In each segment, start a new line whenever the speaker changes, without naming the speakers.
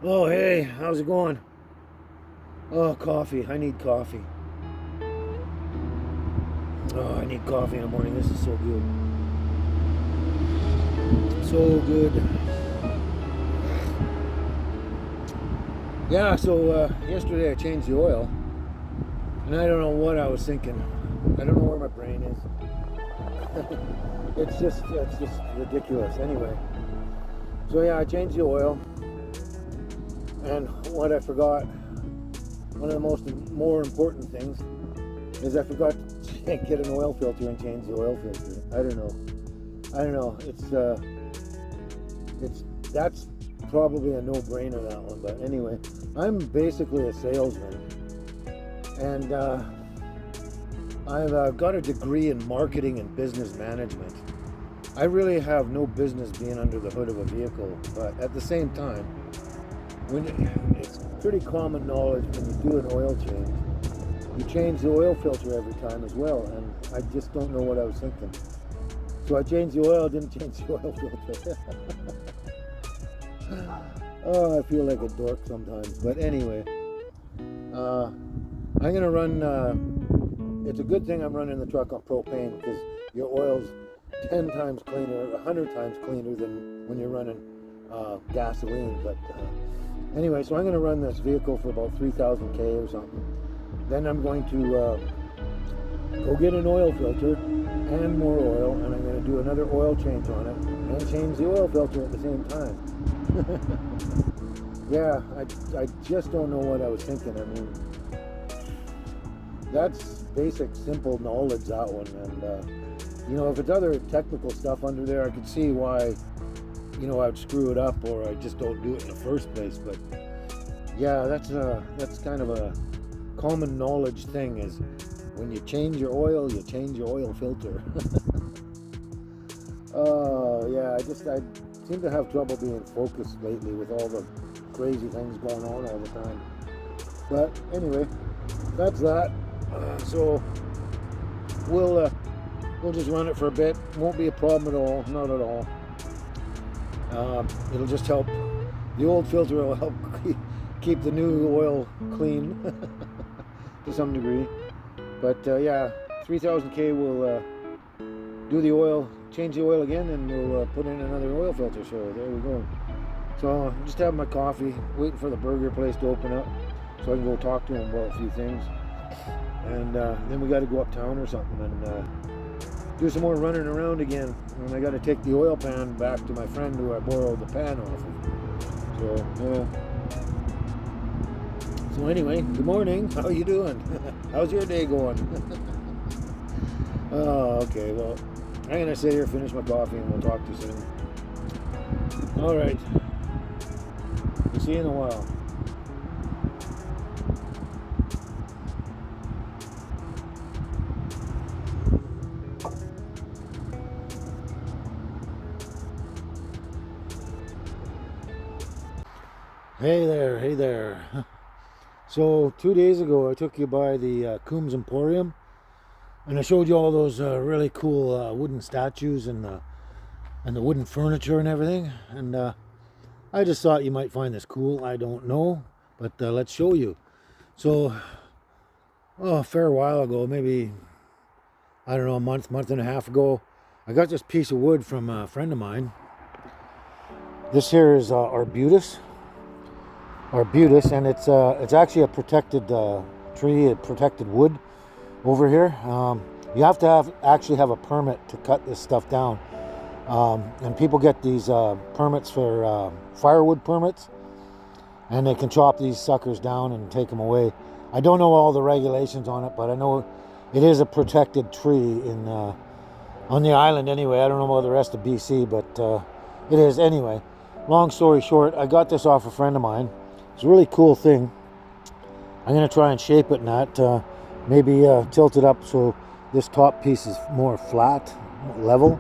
Oh, hey, how's it going? Oh, coffee. I need coffee. Oh, I need coffee in the morning. This is so good. So good. Yeah, so yesterday I changed the oil, and I don't know what I was thinking. I don't know where my brain is. It's just ridiculous. Anyway, so yeah, I changed the oil, and what I forgot, one of the more important things, is I forgot to get an oil filter and change the oil filter. I don't know. I don't know. It's that's probably a no-brainer, that one. But anyway, I'm basically a salesman, and I've got a degree in marketing and business management. I really have no business being under the hood of a vehicle, but at the same time, it's pretty common knowledge when you do an oil change, you change the oil filter every time as well, and I just don't know what I was thinking. So I changed the oil, didn't change the oil filter. Oh, I feel like a dork sometimes. But anyway, I'm gonna run. It's a good thing I'm running the truck on propane, because your oil's 10 times cleaner, 100 times cleaner than when you're running gasoline. But anyway, so I'm gonna run this vehicle for about 3,000 K or something. Then I'm going to go get an oil filter and more oil, and I'm going to do another oil change on it and change the oil filter at the same time. Yeah, I just don't know what I was thinking. I mean, that's basic, simple knowledge, that one. And if it's other technical stuff under there, I could see why, I'd screw it up, or I just don't do it in the first place. But yeah, that's kind of a common knowledge thing, is when you change your oil, you change your oil filter. Yeah, I seem to have trouble being focused lately with all the crazy things going on all the time. But anyway, that's that. So we'll just run it for a bit. Won't be a problem at all, not at all. It'll just help. The old filter will help keep the new oil clean to some degree. But yeah, 3,000 K will do the oil, change the oil again, and we'll put in another oil filter. So there we go. So I'm just having my coffee, waiting for the burger place to open up so I can go talk to them about a few things. And then we got to go uptown or something and do some more running around again. And I got to take the oil pan back to my friend who I borrowed the pan off of. So So anyway, good morning. How you doing? How's your day going? Oh, okay. Well, I'm gonna sit here, finish my coffee, and we'll talk to you soon. All right. We'll see you in a while. Hey there, hey there. So 2 days ago, I took you by the Coombs Emporium, and I showed you all those really cool wooden statues and the wooden furniture and everything. And I just thought you might find this cool. I don't know, but let's show you. So, a fair while ago, maybe, I don't know, a month and a half ago, I got this piece of wood from a friend of mine. This here is arbutus, and it's actually a protected tree, a protected wood over here. You have to actually have a permit to cut this stuff down, and people get these permits for firewood permits, and they can chop these suckers down and take them away. I don't know all the regulations on it, but I know it is a protected tree in on the island anyway. I don't know about the rest of BC, but it is anyway. Long story short, I got this off a friend of mine. It's a really cool thing. I'm going to try and shape it in that, maybe tilt it up so this top piece is more flat, level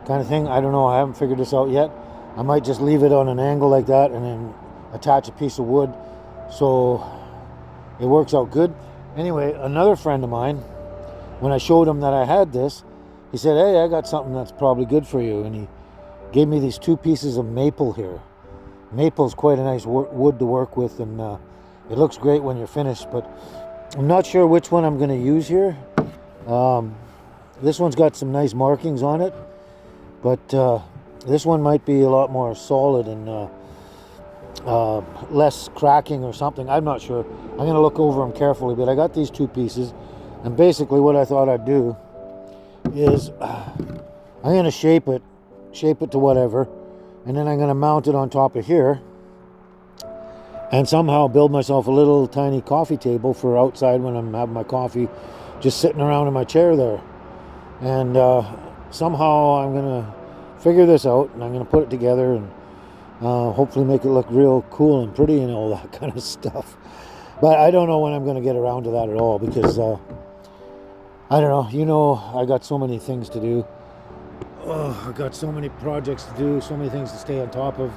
kind of thing. I don't know. I haven't figured this out yet. I might just leave it on an angle like that and then attach a piece of wood so it works out good. Anyway, another friend of mine, when I showed him that I had this, he said, "Hey, I got something that's probably good for you." And he gave me these two pieces of maple here. Maple's quite a nice wood to work with, and it looks great when you're finished, but I'm not sure which one I'm going to use here. This one's got some nice markings on it, but this one might be a lot more solid and less cracking or something. I'm not sure. I'm going to look over them carefully, but I got these two pieces, and basically what I thought I'd do is I'm going to shape it to whatever, and then I'm going to mount it on top of here and somehow build myself a little tiny coffee table for outside when I'm having my coffee, just sitting around in my chair there. And somehow I'm going to figure this out, and I'm going to put it together and hopefully make it look real cool and pretty and all that kind of stuff. But I don't know when I'm going to get around to that at all, because I don't know. You know, I got so many things to do. I got so many projects to do, so many things to stay on top of.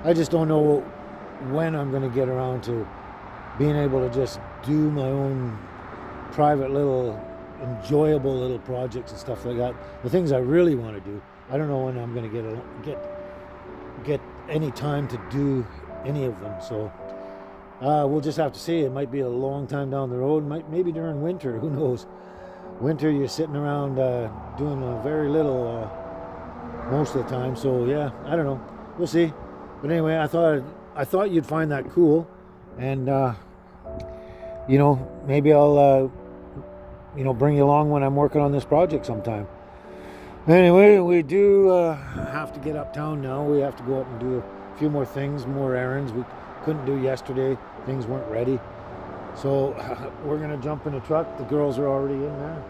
I just don't know when I'm going to get around to being able to just do my own private little enjoyable little projects and stuff like that. The things I really want to do, I don't know when I'm going to get any time to do any of them. So we'll just have to see. It might be a long time down the road. Maybe during winter. Who knows? Winter, you're sitting around doing very little most of the time. So yeah, I don't know. We'll see. But anyway, I thought you'd find that cool, and you know, maybe I'll you know, bring you along when I'm working on this project sometime. Anyway, we do have to get uptown now. We have to go up and do a few more things, more errands we couldn't do yesterday. Things weren't ready. So we're going to jump in the truck. The girls are already in there.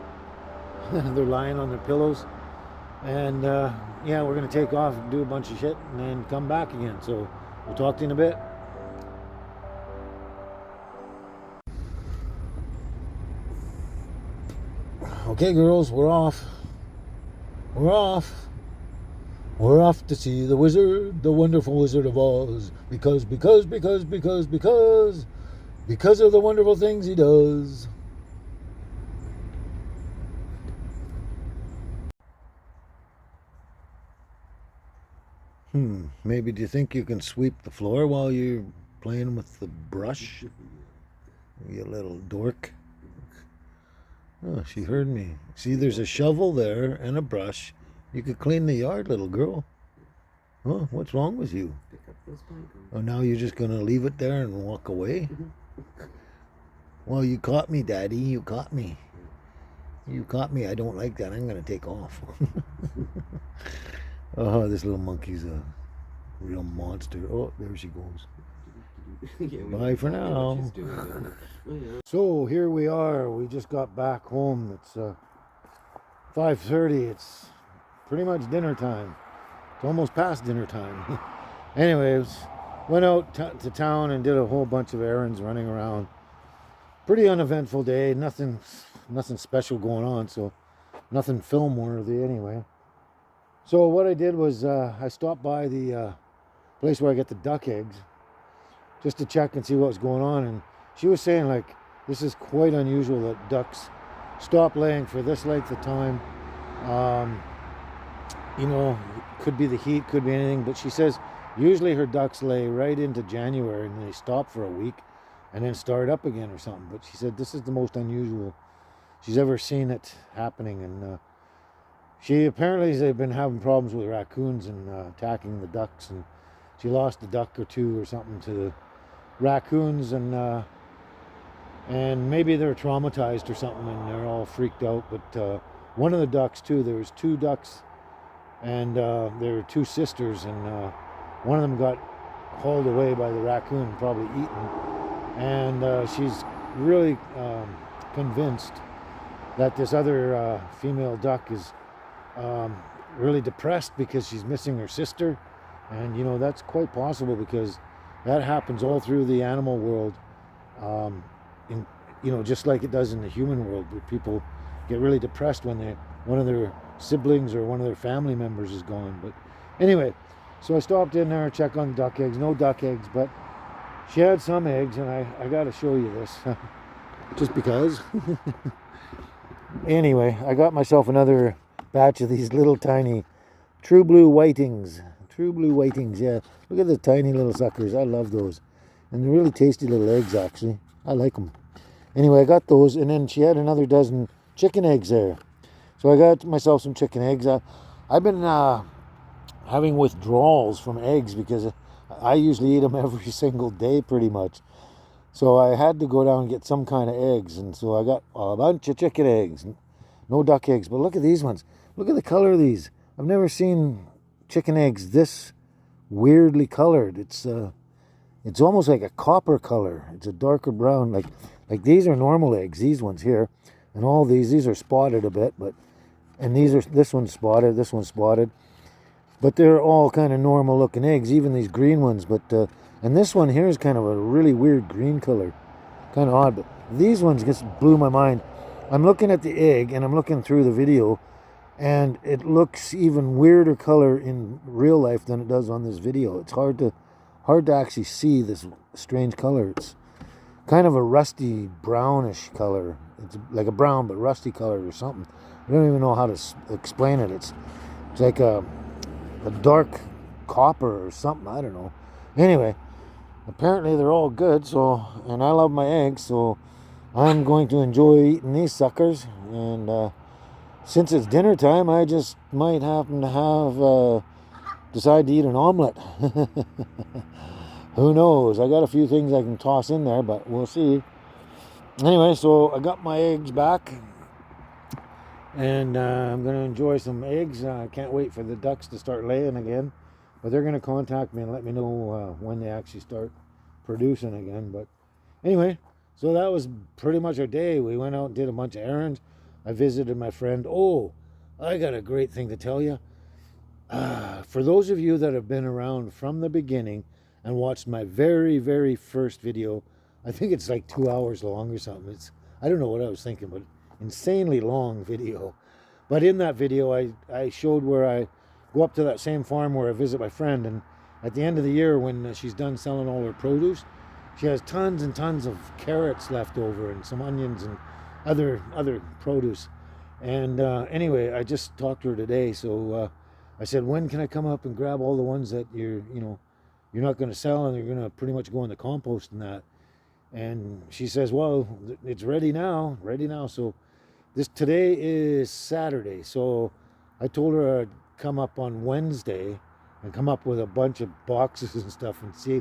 They're lying on their pillows. And yeah, we're going to take off and do a bunch of shit and then come back again. So we'll talk to you in a bit. Okay, girls, we're off. We're off. We're off to see the wizard, the wonderful Wizard of Oz. Because of the wonderful things he does. Maybe do you think you can sweep the floor while you're playing with the brush? You little dork. Oh, she heard me. See, there's a shovel there and a brush. You could clean the yard, little girl. Huh? What's wrong with you? Oh, now you're just going to leave it there and walk away? Well, you caught me, Daddy. You caught me. You caught me. I don't like that. I'm going to take off. Oh, this little monkey's a real monster. Oh, there she goes. Bye for now. So here we are. We just got back home. It's 5:30. It's pretty much dinner time. It's almost past dinner time. Anyways, went out to town and did a whole bunch of errands, running around. Pretty uneventful day. Nothing special going on. So nothing film worthy anyway. So what I did was I stopped by the place where I get the duck eggs, just to check and see what was going on. And she was saying, like, this is quite unusual that ducks stop laying for this length of time. You know, could be the heat, could be anything, but she says usually her ducks lay right into January and they stop for a week and then start up again or something. But she said this is the most unusual she's ever seen it happening. And she apparently they've been having problems with raccoons and attacking the ducks, and she lost a duck or two or something to the raccoons, and maybe they're traumatized or something and they're all freaked out. But one of the ducks too, there was two ducks, and there were two sisters, and one of them got hauled away by the raccoon and probably eaten. And she's really convinced that this other female duck is really depressed because she's missing her sister. And you know, that's quite possible, because that happens all through the animal world, you know, just like it does in the human world, where people get really depressed when one of their siblings or one of their family members is gone. But anyway, so I stopped in there, check on duck eggs. No duck eggs, but she had some eggs, and I got to show you this just because. Anyway, I got myself another batch of these little tiny true blue whitings. True blue whitings, yeah. Look at the tiny little suckers. I love those. And they're really tasty little eggs, actually. I like them. Anyway, I got those, and then she had another dozen chicken eggs there. So I got myself some chicken eggs. I've been having withdrawals from eggs because I usually eat them every single day pretty much. So I had to go down and get some kind of eggs. And so I got a bunch of chicken eggs. No duck eggs. But look at these ones. Look at the color of these. I've never seen chicken eggs this weirdly colored. It's almost like a copper color. It's a darker brown. Like these are normal eggs. These ones here. And all these are spotted a bit. And this one's spotted. This one's spotted. But they're all kind of normal looking eggs. Even these green ones. And this one here is kind of a really weird green color. Kind of odd. But these ones just blew my mind. I'm looking at the egg and I'm looking through the video. And it looks even weirder color in real life than it does on this video. It's hard to actually see this strange color. It's kind of a rusty brownish color. It's like a brown but rusty color or something. I don't even know how to explain it. It's like a dark copper or something. I don't know. Anyway, apparently they're all good. And I love my eggs, so I'm going to enjoy eating these suckers. And since it's dinner time, I just might happen to have decide to eat an omelet. Who knows? I got a few things I can toss in there, but we'll see. Anyway, so I got my eggs back, and I'm going to enjoy some eggs. I can't wait for the ducks to start laying again, but they're going to contact me and let me know when they actually start producing again. But anyway, so that was pretty much our day. We went out and did a bunch of errands. I visited my friend. Oh, I got a great thing to tell you. For those of you that have been around from the beginning and watched my very, very first video, I think it's like 2 hours long or something. I don't know what I was thinking, but insanely long video. But in that video, I showed where I go up to that same farm where I visit my friend, and at the end of the year when she's done selling all her produce, she has tons and tons of carrots left over and some onions and other produce. And anyway, I just talked to her today, so I said, when can I come up and grab all the ones that you're not going to sell and you're going to pretty much go in the compost and that? And she says, well, it's ready now. So today is Saturday. So I told her I'd come up on Wednesday and come up with a bunch of boxes and stuff and see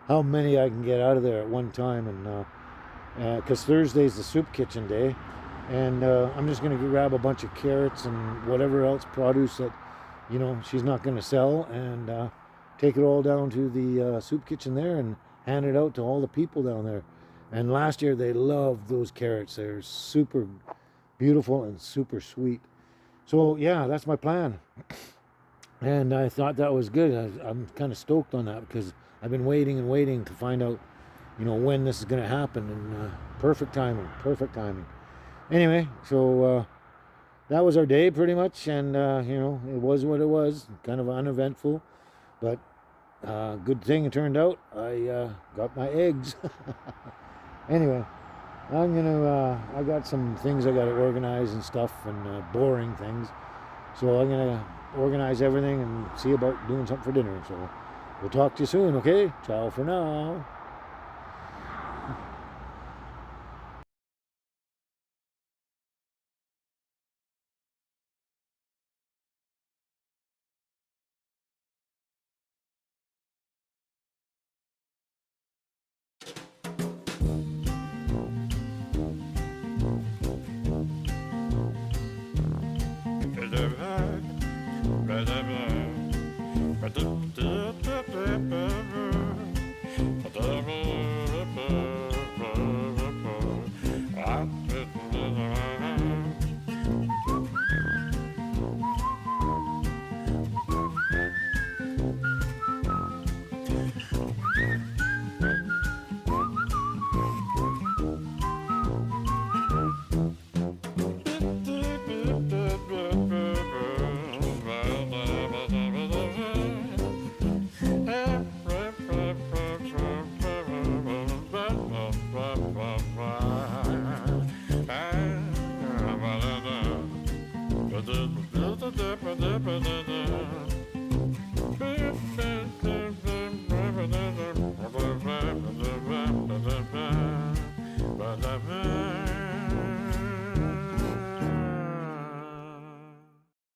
how many I can get out of there at one time. And because Thursday's the soup kitchen day. And I'm just going to grab a bunch of carrots and whatever else produce that, she's not going to sell, and take it all down to the soup kitchen there and hand it out to all the people down there. And last year they loved those carrots. They're super beautiful and super sweet. So yeah, that's my plan. And I thought that was good. I'm kind of stoked on that because I've been waiting and waiting to find out, when this is going to happen. And perfect timing. Anyway, so that was our day pretty much. And, it was what it was. Kind of uneventful. But good thing it turned out. I got my eggs. Anyway, I got some things I got to organize and stuff, and boring things. So I'm going to organize everything and see about doing something for dinner. So we'll talk to you soon, okay? Ciao for now.
Ba-da-ba-da-ba-da-ba-da-ba-da-ba-da.